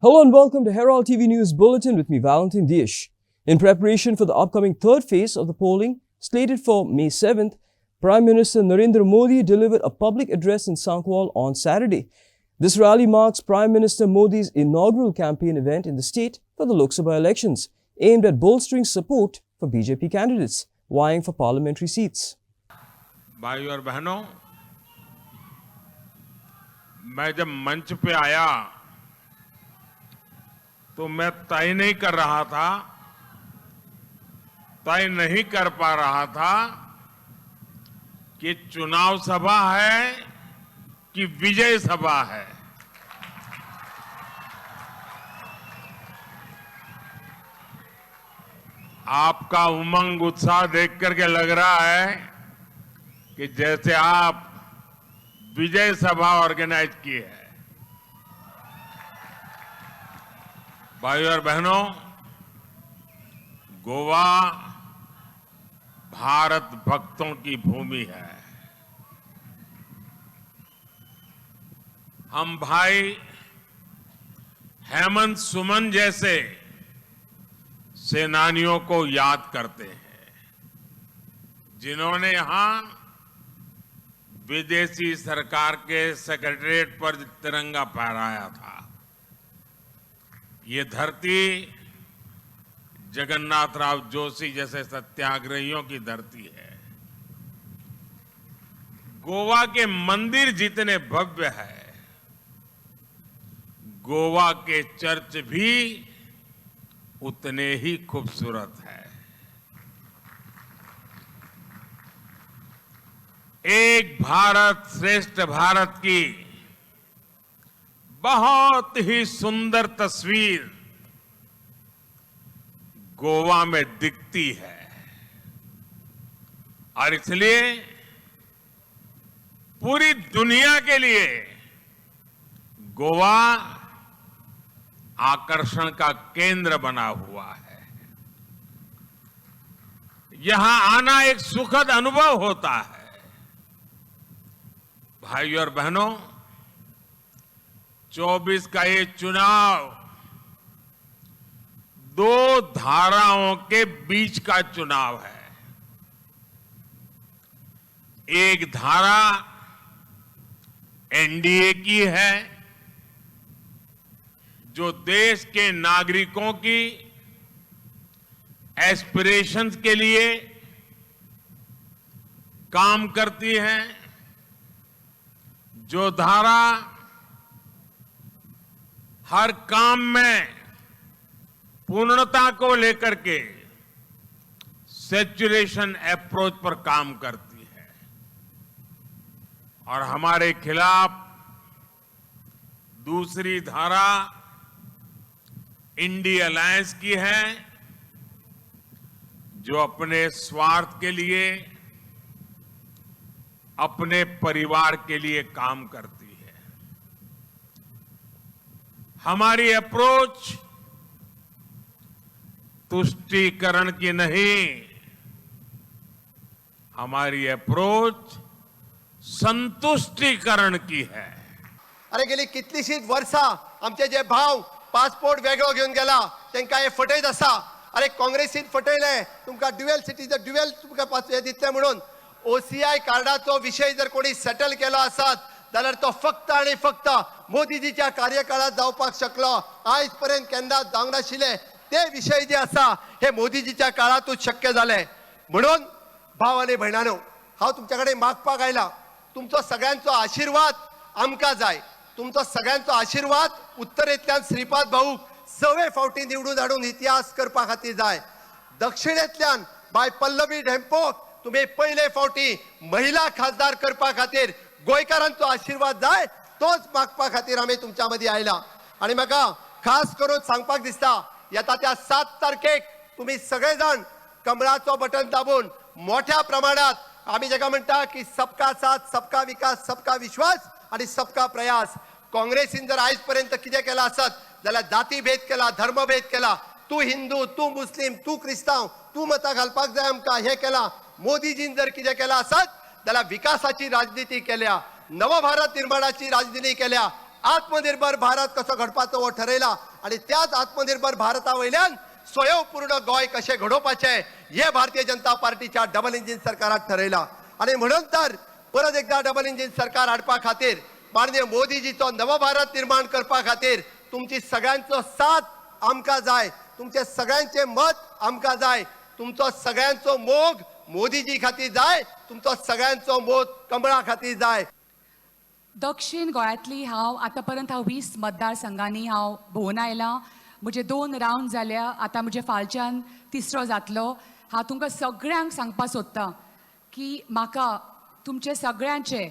Hello and welcome to Herald TV News Bulletin with me, Valentin Dias. In preparation for the upcoming third phase of the polling, slated for May 7th, Prime Minister Narendra Modi delivered a public address in Sankhwal on Saturday. This rally marks Prime Minister Modi's inaugural campaign event in the state for the Lok Sabha elections, aimed at bolstering support for BJP candidates vying for parliamentary seats. भाइयों और बहनों, मैं जब मंच पे आया तो मैं तय नहीं कर रहा था कि चुनाव सभा है कि विजय सभा है। आपका उमंग उत्साह देख करके लग रहा है कि जैसे आप विजय सभा ऑर्गेनाइज की है। भाइयों और बहनों, गोवा भारत भक्तों की भूमि है। हम भाई हेमंत सुमन जैसे सेनानियों को याद करते हैं, जिन्होंने यहां विदेशी सरकार के सेक्रेटरीट पर तिरंगा फहराया था। ये धरती जगन्नाथ राव जोशी जैसे सत्याग्रहियों की धरती है। गोवा के मंदिर जितने भव्य है, गोवा के चर्च भी उतने ही खूबसूरत है। एक भारत श्रेष्ठ भारत की बहुत ही सुंदर तस्वीर गोवा में दिखती है और इसलिए पूरी दुनिया के लिए गोवा आकर्षण का केंद्र बना हुआ है। यहां आना एक सुखद अनुभव होता है। भाइयों और बहनों, 24 का ये चुनाव दो धाराओं के बीच का चुनाव है। एक धारा एनडीए की है, जो देश के नागरिकों की एस्पिरेशंस के लिए काम करती है, जो धारा हर काम में पूर्णता को लेकर के सैचुरेशन अप्रोच पर काम करती है। और हमारे खिलाफ दूसरी धारा इंडिया अलायंस की है, जो अपने स्वार्थ के लिए, अपने परिवार के लिए काम करती है। हमारी अप्रोच तुष्टीकरण की नहीं, हमारी अप्रोच संतुष्टीकरण की है। अरे गेली कितलीशीच वर्सां आमचे जे भाव पासपोर्ट वेगळो घेऊन गेला तांकां हे फटयत आसा। अरे काँग्रेसीन फटयले, तुमकां ड्युअल सिटीजन ड्युअल तुमकां हे दितले म्हणून। ओसीआय कार्डाचो विषय जर कोणी सेटल केलो आसत जाल्यार तो फक्त आणि फक्त मोदीजीच्या कार्यकाळात जावपाक शकलो। आयज पर्यंत केन्ना जावंक नाशिल्ले ते विषय जे आसा हे मोदीजीच्या काळातूच शक्य जाले। म्हणून भाव आणि भयणानो, हांव तुमच्या कडेन मागपाक आयला, तुमचो सगळ्यांचो आशीर्वाद आमकां जाय। तुमचो सगळ्यांचो आशीर्वाद उत्तरेंतल्यान श्रीपाद भाऊक 6 फावटी निवडून हाडून इतिहास करपा खातीर जाय। दक्षिणेंतल्यान बाय पल्लवी ढेंपोक तुम्ही पहिले फावटी महिला खासदार करपा खातीर गोंयकारांचो आशीर्वाद जाय, तोच मागपा खातीर आमी तुमच्या मदीं आयला। आणि म्हाका खास करून सांगपाक दिसता, येता त्या 7 तारखेक तुम्ही सगळेजण कमळाचो बटन दाबून मोठ्या प्रमाणात आमी जेका म्हणटा की सबका साथ, सबका विकास, सबका विश्वास आणि सबका प्रयास। काँग्रेसीन जर आयज पर्यंत कितें केला आसत जाल्यार जाती भेद केला, धर्मभेद केला। तू हिंदू, तू मुस्लिम, तू क्रिस्तांव, तू मतां घालपाक जाय आमकां, हे केला। मोदीजीन जर कितें केला आसत जाल्यार विकासाची राजनीती केल्या, नव भारत निर्माणाची राजनीती केल्या, आत्मनिर्भर भारत कसो घडपाचो हो ठरयला। आणि त्याच आत्मनिर्भर भारता वयल्यान स्वयंपूर्ण गोय कशें घडोवपाचें हे भारतीय जनता पार्टीच्या डबल इंजिन सरकाराक ठरयला. आणि म्हणून तर परत एकदा डबल इंजिन सरकार हाडपा खातीर माननीय मोदीजीचो नवो भारत निर्माण करपा खातीर तुमची सगळ्यांचो साथ आमकां जाय, तुमचे सगळ्यांचे मत आमकां जाय, तुमचो सगळ्यांचो मोग मोदीजी खातीर जाय, तुमचो सगळ्यांचो मोग कमळा खातीर जाय. दक्षिण गोंयांतली हांव आतां पर्यंत 20 मतदारसंघांनी हांव भोंवून आयलां. म्हजे 2 रावंड जाल्या, आतां म्हजे फालच्यान तिसरो जातलो. हांव तुमकां सगळ्यांक सांगपा सोदतां की म्हाका तुमचे सगळ्यांचे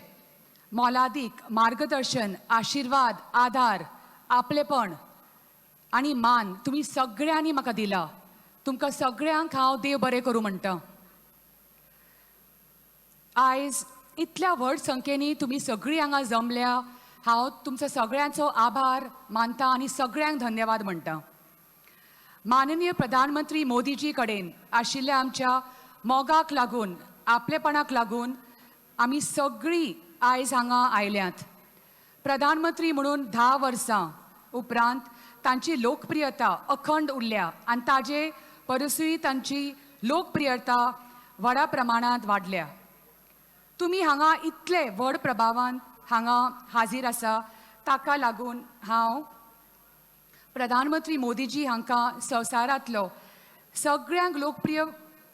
मोलादीक मार्गदर्शन, आशिर्वाद, आधार, आपलेपण आनी मान तुमी सगळ्यांनी म्हाका दिला. तुमकां सगळ्यांक हांव देव बरें करूं म्हणटा. आयज इतल्या व्हड संख्येनी तुमी सगळीं हांगा जमल्या. हांव तुमचो सगळ्यांचो आभार मानता आनी सगळ्यांक धन्यवाद म्हणटा. माननीय प्रधानमंत्री मोदीजी कडेन आशिल्ल्या आमच्या मोगाक लागून, आपलेपणाक लागून आमी सगळीं आयज हांगा आयल्यांत. प्रधानमंत्री म्हणून 10 वर्सां उपरांत तांची लोकप्रियता अखंड उरल्या आनी ताजे परसूय तांची लोकप्रियता व्हडा प्रमाणांत वाडल्या. तुमी हांगा इतले व्हड प्रभावान हांगा हाजीर आसा, ताका लागून हांव प्रधानमंत्री मोदीजी हांकां संवसारांतलो सगळ्यांक लोकप्रिय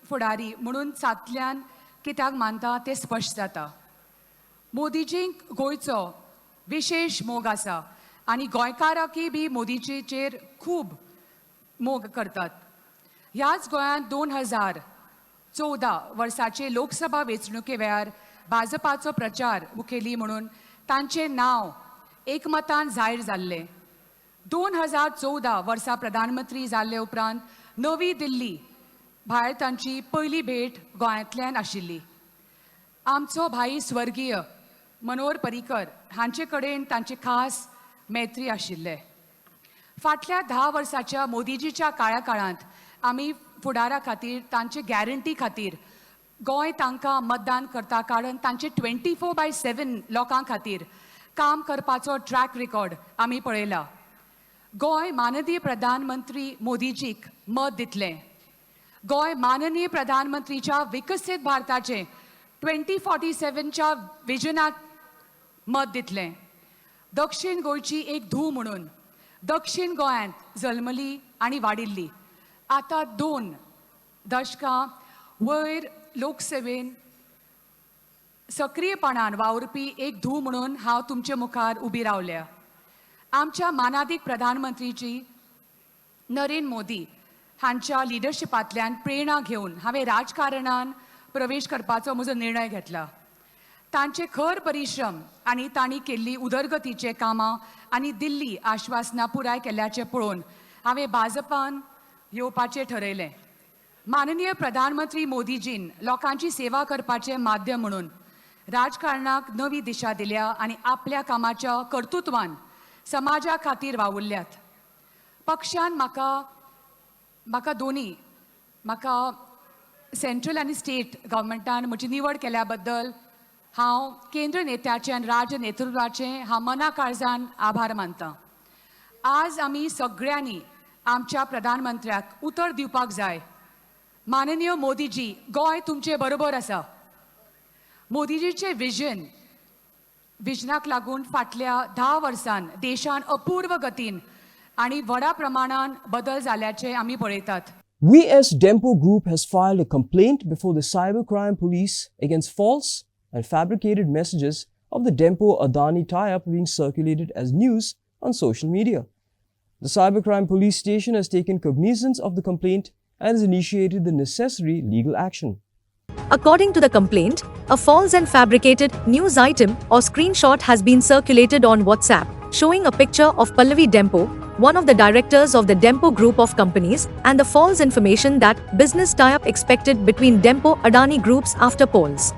फुडारी म्हणून सातल्यान कित्याक मानता तें स्पश्ट जाता. मोदीजींक गोंयचो विशेष मोग आसा आनी गोंयकारांकय बी मोदीजीचेर खूब मोग करतात. ह्याच गोंयांत 2014 वर्साचे लोकसभा वेंचणुके वेळार भाजपाचो प्रचार मुखेली म्हणून तांचें नांव एकमतान जाहीर जाल्लें. 2014 वर्सा प्रधानमंत्री जाल्ले उपरांत नवी दिल्ली भायर तांची पयली भेट गोंयांतल्यान आशिल्ली. आमचो भाई स्वर्गीय मनोहर पर्रीकर हांचे कडेन तांचे खास मैत्री आशिल्ले. फाटल्या 10 वर्साच्या मोदीजीच्या काळांत आमी फुडारा खातीर तांचे गॅरंटी खातीर गोंय तांकां मतदान करता कारण तांचे 24/7 लोकां खातीर काम करपाचो ट्रॅक रिकॉर्ड आमी पळयला. गोंय माननीय प्रधानमंत्री मोदीजीक मत दितलें. गोंय माननीय प्रधानमंत्रीच्या विकसीत भारताचे 2047च्या विजनाक मत दितलें. दक्षिण गोंयची एक धूव म्हणून दक्षिण गोंयांत जल्मली आनी वाडिल्ली. आतां 2 दशकां वयर लोकसेवेन सक्रियपणान वावुरपी एक धूव म्हणून हांव तुमचे मुखार उबी रावल्या. आमच्या मानादीक प्रधानमंत्रीची नरेंद्र मोदी हांच्या लिडरशिपांतल्यान प्रेरणा घेवन हांवें राजकारणान प्रवेश करपाचो म्हजो निर्णय घेतला. तांचे खर परिश्रम आनी तांणी केल्ली उदरगतीचे कामां आनी दिल्ली आश्वासनां पुराय केल्ल्याचें पळोवन हांवें भाजपान येवपाचें ठरयलें. माननीय प्रधानमंत्री मोदीजीन लोकांची सेवा करपाचें माध्यम म्हणून राजकारणाक नवी दिशा दिल्या आनी आपल्या कामाच्या कर्तुत्वान समाजा खातीर वावुरल्यात. पक्षान म्हाका दोनी म्हाका सेंट्रल आनी स्टेट गव्हर्मेंटान म्हजी निवड केल्या बद्दल हांव केंद्र नेत्याचे आनी राज्य नेतृत्वाचें हांव मना काळजान आभार मानतां. आज आमी सगळ्यांनी आमच्या प्रधानमंत्र्याक उतर दिवपाक जाय. माननीय मोदीजी, गोंय तुमचे बरोबर आसा. मोदीजीचे विजनाक लागून फाटल्या 10 वर्सांन देशान अपूर्व गतीन आनी व्हडा प्रमाणान बदल जाल्याचे आमी पळयतात. We as Dempo Group has filed a complaint before the Cybercrime Police against false and fabricated messages of the Dempo Adani tie-up being circulated as news on social media. The Cybercrime Police Station has taken cognizance of the complaint and has initiated the necessary legal action. According to the complaint, a false and fabricated news item or screenshot has been circulated on WhatsApp showing a picture of Pallavi Dempo, one of the directors of the Dempo group of companies, and the false information that business tie-up expected between Dempo Adani groups after polls.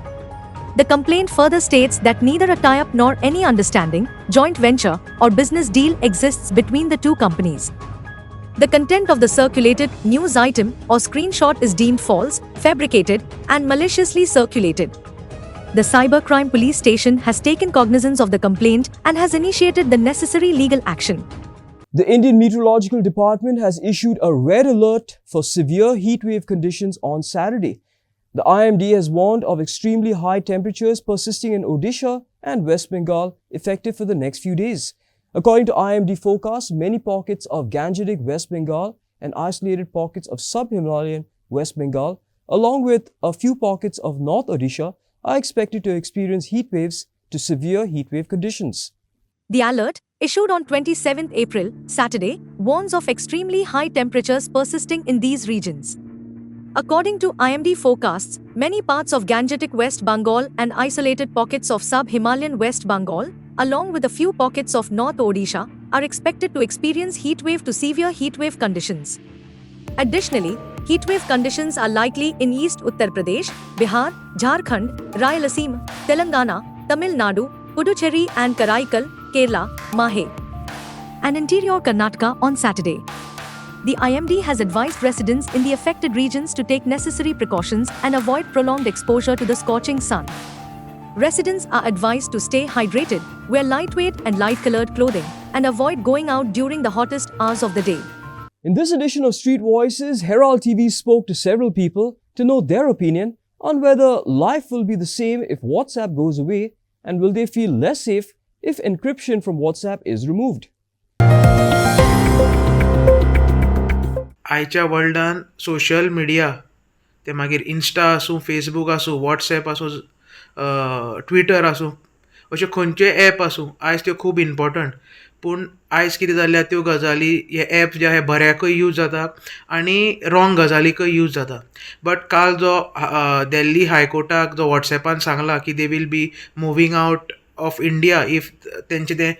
The complaint further states that neither a tie-up nor any understanding, joint venture, or business deal exists between the two companies. The content of the circulated news item or screenshot is deemed false, fabricated, and maliciously circulated. The Cybercrime Police Station has taken cognizance of the complaint and has initiated the necessary legal action. The Indian Meteorological Department has issued a red alert for severe heatwave conditions on Saturday. The IMD has warned of extremely high temperatures persisting in Odisha and West Bengal, effective for the next few days. According to IMD forecasts, many pockets of Gangetic West Bengal and isolated pockets of sub-Himalayan West Bengal, along with a few pockets of North Odisha, are expected to experience heat waves to severe heatwave conditions. The alert, issued on 27th April, Saturday, warns of extremely high temperatures persisting in these regions. According to IMD forecasts, many parts of Gangetic West Bengal and isolated pockets of sub-Himalayan West Bengal, along with a few pockets of North Odisha, are expected to experience heatwave to severe heatwave conditions. Additionally, heatwave conditions are likely in East Uttar Pradesh, Bihar, Jharkhand, Rayalaseema, Telangana, Tamil Nadu, Puducherry and Karaikal, Kerala, Mahe, and interior Karnataka on Saturday. The IMD has advised residents in the affected regions to take necessary precautions and avoid prolonged exposure to the scorching sun. Residents are advised to stay hydrated, wear lightweight and light-colored clothing, and avoid going out during the hottest hours of the day. In this edition of Street Voices, Herald TV spoke to several people to know their opinion on whether life will be the same if WhatsApp goes away, and will they feel less safe if encryption from WhatsApp is removed. आयच्या वर्ल्डान social media ते मागीर Insta आसूं Facebook आसूं WhatsApp आसूं Twitter आसूं अशे खंयचे app आसूं आयज त्यो खूब इम्पॉर्टंट. पूण आयज कितें जाल्या त्यो गजाली हे ॲप जे आहा बऱ्याकय यूज जाता आनी रॉंग गजालीकय यूज जाता. बट काल जो दिल्ली हायकोर्टाक जो वॉट्सॅपान सांगला की they will be moving out of India if तेंचे तें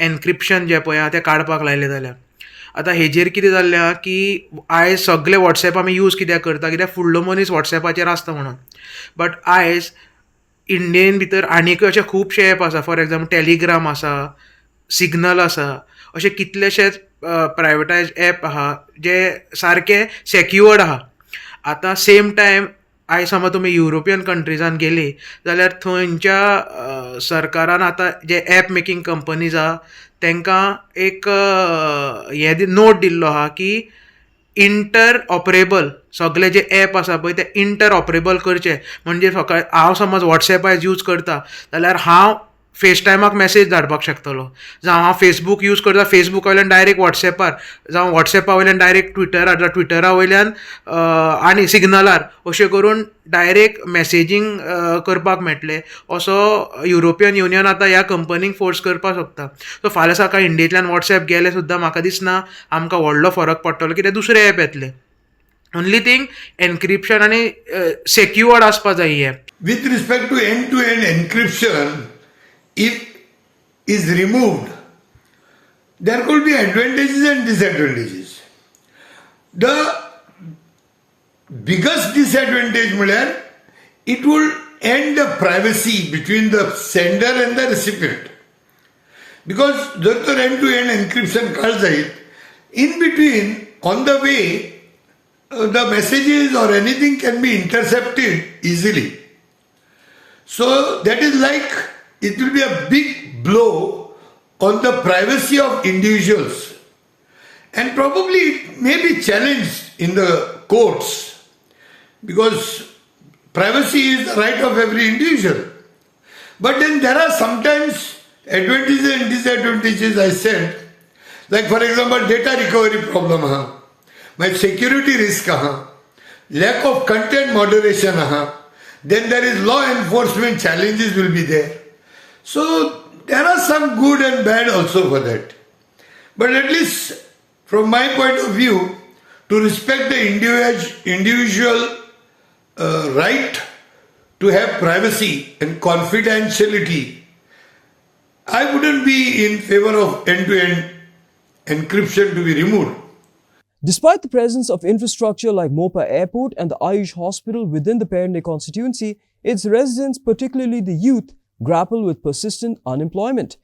एनक्रिप्शन जें पळय आहा तें काडपाक लायलें जाल्यार. आतां हेजेर कितें जाल्लें आहा की आयज सगळे वॉट्सॅप आमी यूज कित्याक करता कित्याक फुडलो मनीस वॉट्सॅपाचेर आसता म्हणून. बट आयज इंडियेन भितर आनीकय अशे खुबशे ॲप आसा. फॉर एग्जाम्पल टॅलिग्राम आसा, सिग्नल आसा, अशे कितलेशेच प्रायवेटायज ॲप आहा जे सारके सेक्युअर्ड आहा. आतां सेम टायम आयज समज तुमी युरोपियन कंट्रीजान गेली जाल्यार थंयच्या सरकारान आतां जे ॲप मेकींग कंपनीज आहा तांकां एक हे नोट दिल्लो आहा की इंटर ऑपरेबल सगळे जे ॲप आसा पळय ते इंटर ऑपरेबल करचे. म्हणजे हांव समज वॉट्सॅप आयज यूज करता जाल्यार हांव फेस टायमाक मॅसेज धाडपाक शकतलो, जावं हांव फेसबूक यूज करता फेसबुका वयल्यान डायरेक्ट वॉट्सॅपार, जावं वॉट्सॅपा वयल्यान डायरेक्ट ट्विटरार, जावं ट्विटरा वयल्यान आनी सिग्नलार अशें करून डायरेक्ट मॅसेजींग करपाक मेळटलें असो युरोपियन युनियन आतां ह्या कंपनीक फोर्स करपाक सोदता. सो फाल्यां सकाळीं इंडियेंतल्यान वॉट्सॅप गेले सुद्दां म्हाका दिसना आमकां व्हडलो फरक पडटलो कित्याक दुसरे ॲप येतले. ओन्ली थिंग एनक्रिप्शन आनी सेक्युअर्ड आसपाक जाय ही app. With respect to end-to-end encryption, if is removed, there could be advantages and disadvantages. The biggest disadvantage म्हळ्यार it will end the privacy between the sender and the recipient. Because जर तर end-to-end encryption काढ जायत, in between, on the way, the messages or anything can be intercepted easily. So that is like it will be a big blow on the privacy of individuals, and probably it may be challenged in the courts because privacy is the right of every individual. But then there are sometimes advantages and disadvantages, I said, like for example data recovery problem, my security risk, lack of content moderation, then there is law enforcement challenges will be there. So there are some good and bad also for that. But at least from my point of view, to respect the individual right to have privacy and confidentiality, I wouldn't be in favor of end-to-end encryption to be removed. Despite the presence of infrastructure like Mopa Airport and the Ayush Hospital within the Perni constituency, its residents, particularly the youth, grapple with persistent unemployment.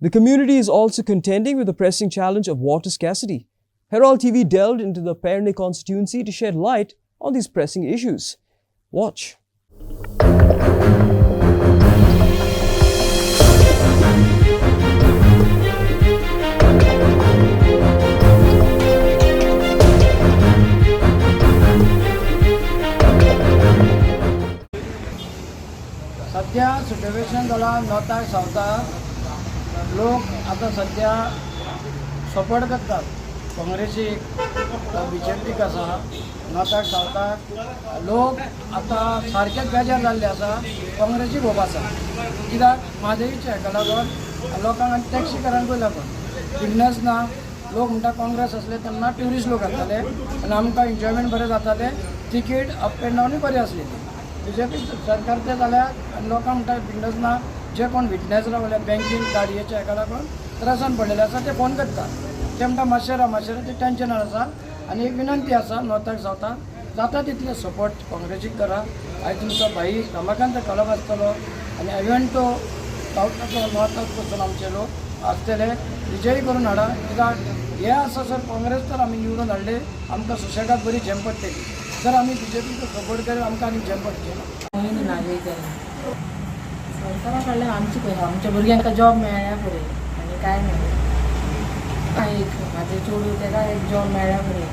The community is also contending with the pressing challenge of water scarcity. Herald TV delved into the Perni constituency to shed light on these pressing issues. Watch. जाला नॉर्थाक सावथाक लोक आता सध्या support करतात काँग्रेसीक BJPक आसा नॉर्थाक सावथाक लोक आता सारकेच बेजार जाल्ले आसा काँग्रेसीक होप आसा कित्याक म्हादईच्या हेका लागून लोकांक टॅक्सीकारांकूय लागून बिजनस ना लोक म्हणटा काँग्रेस असले तेन्ना ट्युरिस्ट लोक येताले आनी आमकां एन्जॉयमेंट बरें जातालें तिकीट अप एंड डावनूय बरी आसलेली BJP सरकार ते जाल्यार आनी लोकांक म्हणटा बिजनस ना जे कोण विटनेस रावले बँकींग गाडयेच्या हेका लागून त्रासान पडलेले आसा ते फोन करता ते म्हणटा मातशें ते टेन्शनार आसा आनी एक विनंती आसा नॉर्थाक सावथाक जाता तितले सपोर्ट काँग्रेसीक करा आयज तुमचो भाई रमाकांत कलब आसतलो आनी इवन तो सावथाचो नॉर्थाक पसून आमचे लोक आसतले विजयी करून हाडा कित्याक हे आसा सर काँग्रेस तर आमी निवडून हाडले आमकां सुशेगाद बरी झेम पडटली जर आमी BJPक सपोर्ट केले आमकां आनी झेम पडचें ना सरकारा कडल्यान आमची पळय आमच्या भुरग्यांक जॉब मेळ्ळ्या पुरे आनी काय मेळ्ळें एक म्हाजे चेडूं तेका एक जॉब मेळ्ळ्या पुरे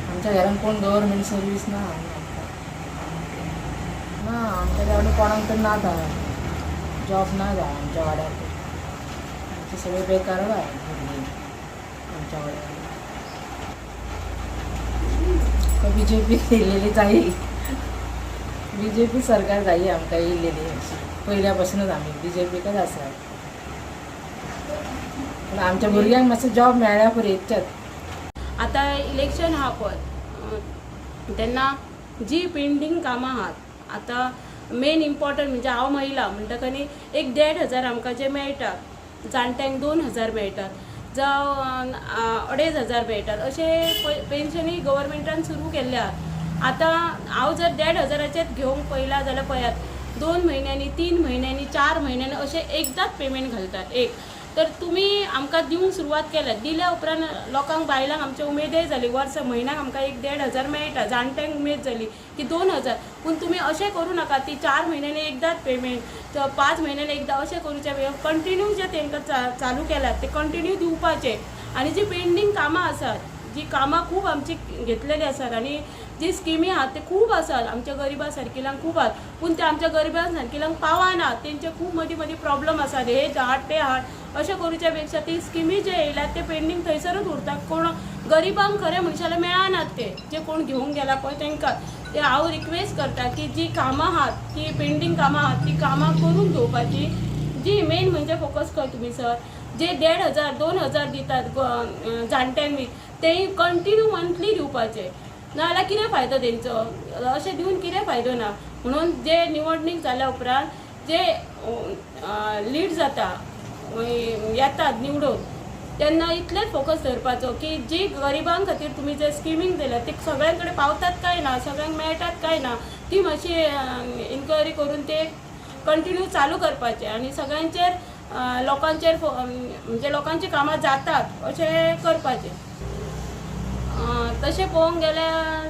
आमच्या घरान कोण गव्हर्मेंट सर्वीस ना आमच्या घरान कोणाक तर ना जाय जॉब ना जाय आमच्या वाड्यार आमचे सगळे बेकार बाय भुरगीं आमच्या वाड्यार BJP येयलेली जायी BJP सरकार जायी आमकां येयलेली पयल्या पासूनच आमी BJPकच आसा पूण आमच्या भुरग्यांक मातसो जॉब मेळ्ळ्या पुरे इतच्यात आता इलेक्शन हा पळय तेन्ना जी पेंडींग कामां आहात आता मेन इम्पॉर्टंट म्हणजे हांव महिला म्हणटकनी एक 1,500 आमकां जे मेळटात जाणट्यांक 2,000 मेळटात जावं 2,500 मेळटात अशे पेन्शनी गव्हर्मेंटान सुरू केल्ल्या आतां हांव जर 1,500चेच घेवंक पयला जाल्यार पळयात 2 म्हयन्यांनी 3 म्हयन्यांनी 4 म्हयन्यांनी अशे एकदांच पेमेंट घालतात एक तर तुमी आमकां दिवंक सुरवात केल्या दिल्या उपरांत लोकांक बायलांक आमचे उमेदय जाली वर्स म्हयन्याक आमकां एक 1,500 मेळटा जाणट्यांक उमेद जाली की 2,000 पूण तुमी अशें करूं नाका ती 4 म्हयन्यांनी एकदांच पेमेंट 5 म्हयन्यांनी एकदां अशें करूचें कंटिन्यू जे तांकां चालू केल्यात ते कंटिन्यू दिवपाचे आनी जी पेंडींग कामां आसात जी कामां खूब आमची घेतलेली आसात आनी जी स्किमी आहात ते खूब आसात आमच्या गरिबा सारकिल्यांक खूब आहात पूण ते आमच्या गरिबा सारकिल्यांक पावनात तेंचे खूब मदीं प्रॉब्लम आसात हे हाड ते हाड अशें करूच्या पेक्षा ती स्किमी जे येयल्यात ते पेंडींग थंयसरूच उरतात कोण गरिबांक खरें म्हणशाले मेळनात ते जे कोण घेवंक गेला पळय तांकां ते हांव रिक्वेस्ट करता की जी कामां आहात ती पेंडींग कामां आहात ती कामां करून घेवपाची जी मेन म्हणजे फोकस कर तुमी सर जे 1,500 2,000 दितात जाणट्यांक बी ते कंटिन्यू मंथली दिवपाचे नाजाल्यार कितें फायदो तेंचो अशें दिवन कितें फायदो ना म्हणून जे निवडणूक जाल्या उपरांत जे लीड जाता येतात निवडून तेन्ना इतलेच फोकस धरपाचो की जी गरिबांक खातीर तुमी जे स्किमींग दिल्या ते सगळ्यां कडेन पावतात काय ना सगळ्यांक मेळटात काय ना ती मातशी इन्क्वायरी करून ते कंटिन्यू चालू करपाचें आनी सगळ्यांचेर लोकांचेर म्हणजे लोकांची कामां जातात अशें करपाचें तशें पळोवंक गेल्यार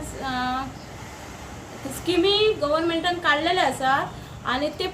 स्किमी गव्हर्मेंटान काडलेले आसात आनी ते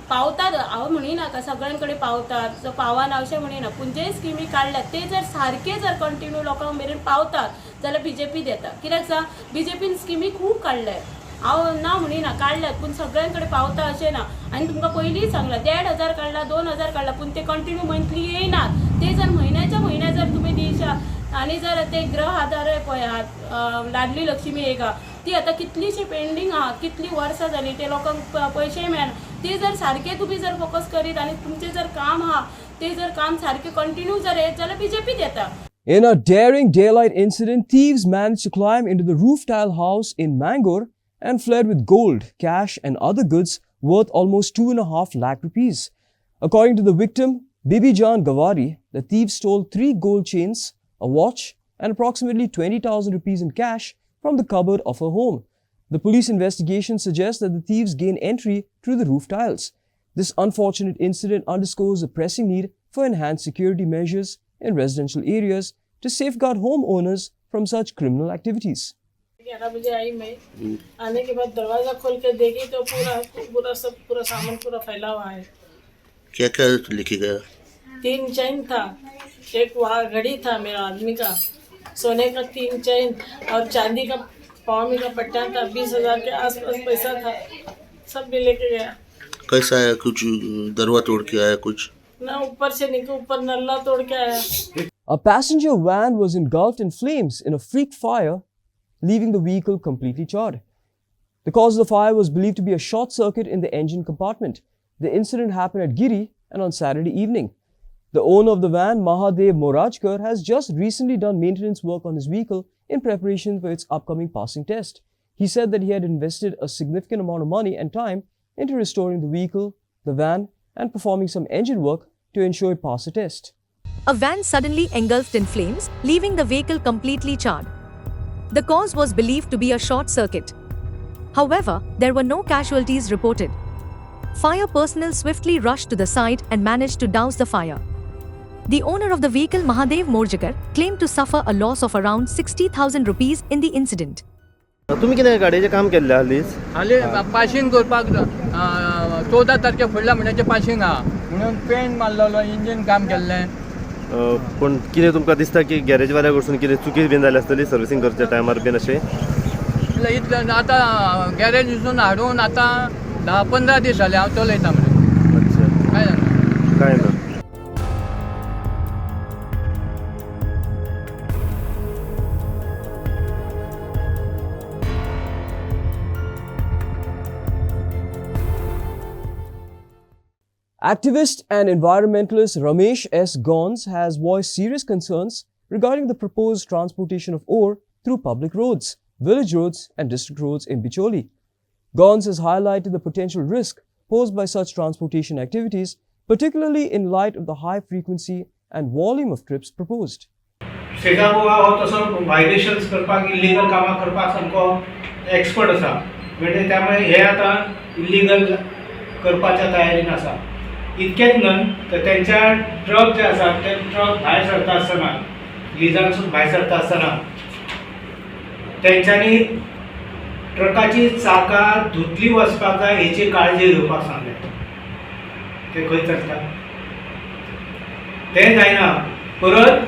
पावतात हांव म्हणिनाका सगळ्यां कडेन पावतात पावना अशें म्हणिना पूण जे स्किमी काडल्यात ते जर सारके जर कंटिन्यू लोकांक मेरेन पावतात जाल्यार BJP देता कित्याक सांग BJPन स्किमी खूब काडल्या हांव ना म्हणिना काडल्यात पूण सगळ्यां कडेन पावता अशें ना आनी तुमकां पयलींच सांगलां 1,500 काडला 2,000 काडला पूण ते कंटिन्यू मंथली येयनात ते जर म्हयन्याच्या म्हयन्या जर तुमी दिशात आनी जर ते ग्रह आधार पळयात लाडली लक्ष्मी येगा ती आतां कितलीशी पेंडींग आहा कितली वर्सां जालीं ते लोकांक पयशे मेळना ते जर सारके तुमी जर फोकस करीत आनी तुमचें जर काम आहा ते जर काम सारकें कंटिन्यू जर येत जाल्यार BJP देता. In a daring daylight incident, thieves managed to climb into the roof tile house in Mangalore and fled with gold, cash and other goods worth almost 2.5 lakh rupees. According to the victim, Bibijan Gawari, the thieves stole 3 gold chains, a watch and approximately 20,000 rupees in cash from the cupboard of her home. The police investigation suggests that the thieves gained entry through the roof tiles. This unfortunate incident underscores the pressing need for enhanced security measures in residential areas to safeguard homeowners from such criminal activities. 11 बजे आई मैं आने के बाद दरवाजा खोल के देखी तो पूरा सामान पूरा फैला हुआ है. क्या क्या लिखी गया? 3 चैन था, एक वहाँ घड़ी था मेरा आदमी का, सोने का 3 चैन और चांदी का पाँव में का पट्टा था, 20,000 के आसपास पैसा था, सब भी लेके गया. कैसा है, कुछ दरवा तोड़ के आया कुछ? ना ऊपर से निकल ऊपर नल्ला तोड़ के आया. A passenger van was engulfed in flames in a freak fire, leaving the vehicle completely charred. The cause of the fire was believed to be a short circuit in the engine compartment. The incident happened at Giri and on Saturday evening. The owner of the van, Mahadev Morajkar, has just recently done maintenance work on his vehicle in preparation for its upcoming passing test. He said that he had invested a significant amount of money and time into restoring the vehicle, the van, and performing some engine work to ensure it passed the test. A van suddenly engulfed in flames, leaving the vehicle completely charred. The cause was believed to be a short circuit. However, there were no casualties reported. Fire personnel swiftly rushed to the site and managed to douse the fire. The owner of the vehicle, Mahadev Morjakar, claimed to suffer a loss of around 60,000 rupees in the incident. तुम्ही कितें गाडयेचें काम केल्लें हालींच? हालीं passing करपाक 14 तारखेक फुडल्या म्हयन्याचें पासिंग आहा म्हणून पेंट मारलेलो इंजीन काम केल्लें. पूण कितें तुमकां दिसता की गॅरेजवाल्या कडसून कितें चुकी बीन जाली आसतली सर्विसींग करच्या टायमार बीन अशें? इतलें आतां गॅरेजीसून हाडून आतां 10-15 दीस जाले हांव चलयता म्हणून. अच्छा, काय जालें? कांय ना. Activist and environmentalist Ramesh S. Gons has voiced serious concerns regarding the proposed transportation of ore through public roads, village roads and district roads in Bicholi. Gons has highlighted the potential risk posed by such transportation activities, particularly in light of the high frequency and volume of trips proposed. शेजागोवा हो तसो व्हायलेशन्स करपाक illegal कामां करपाक सामको expert आसा. म्हणजे त्यामुळे हे आतां इल्लीगल करपाच्या तयारीन आसा. इतकेच न्हय तर त्यांच्या ट्रक जे आसात ते ट्रक भायर सरता आसतना लिजानसून भायर सरता आसतना तेंच्यांनी ट्रकाची चाकां धुतली वचपाक जाय हेची काळजी घेवपाक सांगलें. ते खंय चलता तें जायना. परत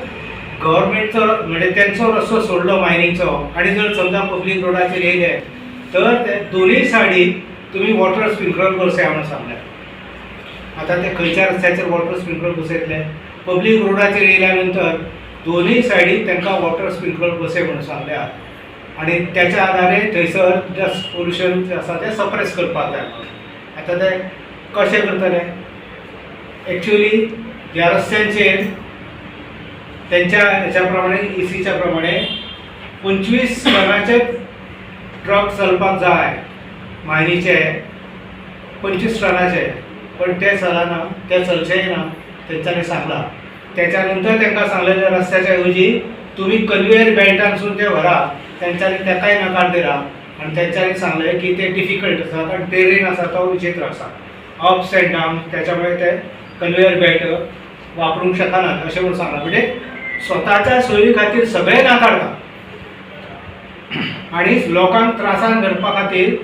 गव्हर्मेंटचो म्हणजे तेंचो रस्तो सोडलो मायनिंगचो आनी जर समजा पब्लीक रोडाचेर येयले तर ते दोनूय सायडीक तुमी वॉटर स्प्रिंकलर बसया म्हणून सांगलें. आता ते खंयच्या रस्त्याचेर वॉटर स्प्रिंकलर बसयतले? पब्लीक रोडाचेर येयल्या नंतर दोनूय सायडीक तांकां वॉटर स्प्रिंकलर बसय म्हणून सांगल्या आनी त्याच्या आधारे थंयसर डस्ट पोल्युशन जें आसा तें सप्रेस करपाक जाय. आतां ते कशें करतले? एक्चुअली ह्या रस्त्यांचेर त्यांच्या ह्याच्या प्रमाणे ECच्या प्रमाणे 25 टनाचे ट्रक चलपाक जाय मायनीचे 25 टनाचे. पण ते चलना, ते चलचेय ना तेंच्यांनी सांगला. त्याच्यानंतर तांकां सांगलेलें रस्त्याच्या ऐवजी तुम्ही कन्वेयर बेल्टांसून ते व्हरा. तेंच्यांनी ताकाय नकार दिला आनी तेंच्यांनी सांगलें की ते डिफिकल्ट आसा कारण टेरेन आसा तो विचित्र आसा, अप्स एंड डाउन, त्याच्यामुळे ते कन्वेयर बेल्ट वापरूंक शकनात अशें म्हणून सांगलां. म्हणजे स्वताच्या सोयी खातीर सगळे नाकारता आनी लोकांक त्रासान धरपा खातीर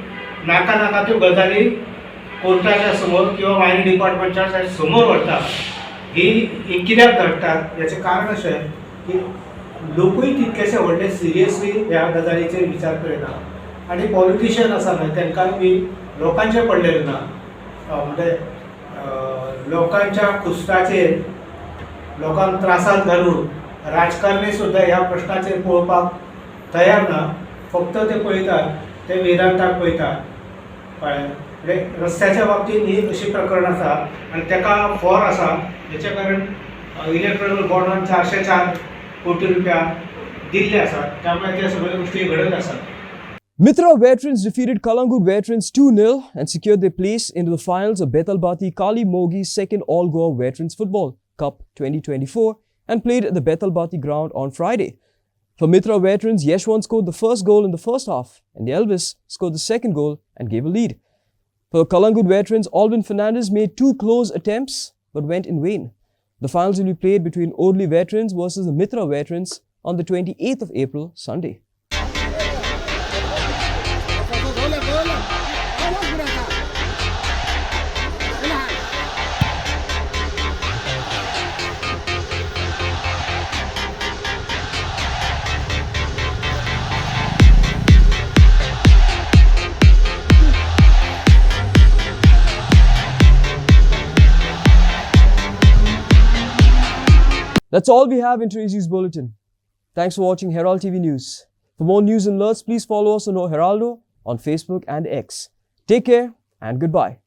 नाका त्यो गजाली कोर्टाच्या समोर किंवा मायनिंग डिपार्टमेंटच्या समोर व्हरता. ही कित्याक धाडटात याचें कारण अशें की लोकूय तितकेशे व्हडले सिरियसली ह्या गजालीचेर विचार करिना आनी पॉलिटिशियन आसा न्हय तांकां बी लोकांचें पडलेलें ना. म्हणजे लोकांच्या कुस्ताचेर लोकांक त्रासांत घालून राजकारणी सुद्दां ह्या प्रश्नाचेर पळोवपाक तयार ना. फक्त ते पळयतात ते वेदांताक पळयतात. कळ्ळें? म्हणजे रस्त्याच्या बाबतींत ही अशी प्रकरण आसा आनी ताका फॉर आसा. हेचे कारण इलेक्ट्रॉनिक बॉन्डान 404 कोटी रुपया दिल्ले आसात. त्यामुळे त्या सगळ्या गोष्टी घडत आसात. Mitra veterans defeated Kalangut veterans 2-0 and secured their place into the finals of Betalbati Kali Mogi second All Goa Veterans Football Cup 2024 and played at the Betalbati ground on Friday. For Mitra veterans, Yeshwant scored the first goal in the first half and Elvis scored the second goal and gave a lead. For Kalangut veterans, Alvin Fernandez made 2 close attempts but went in vain. The finals will be played between Odli veterans versus the Mitra veterans on the 28th of April, Sunday. That's all we have in today's news bulletin. Thanks for watching Herald TV News. For more news and alerts, please follow us on Heraldo on Facebook and X. Take care and goodbye.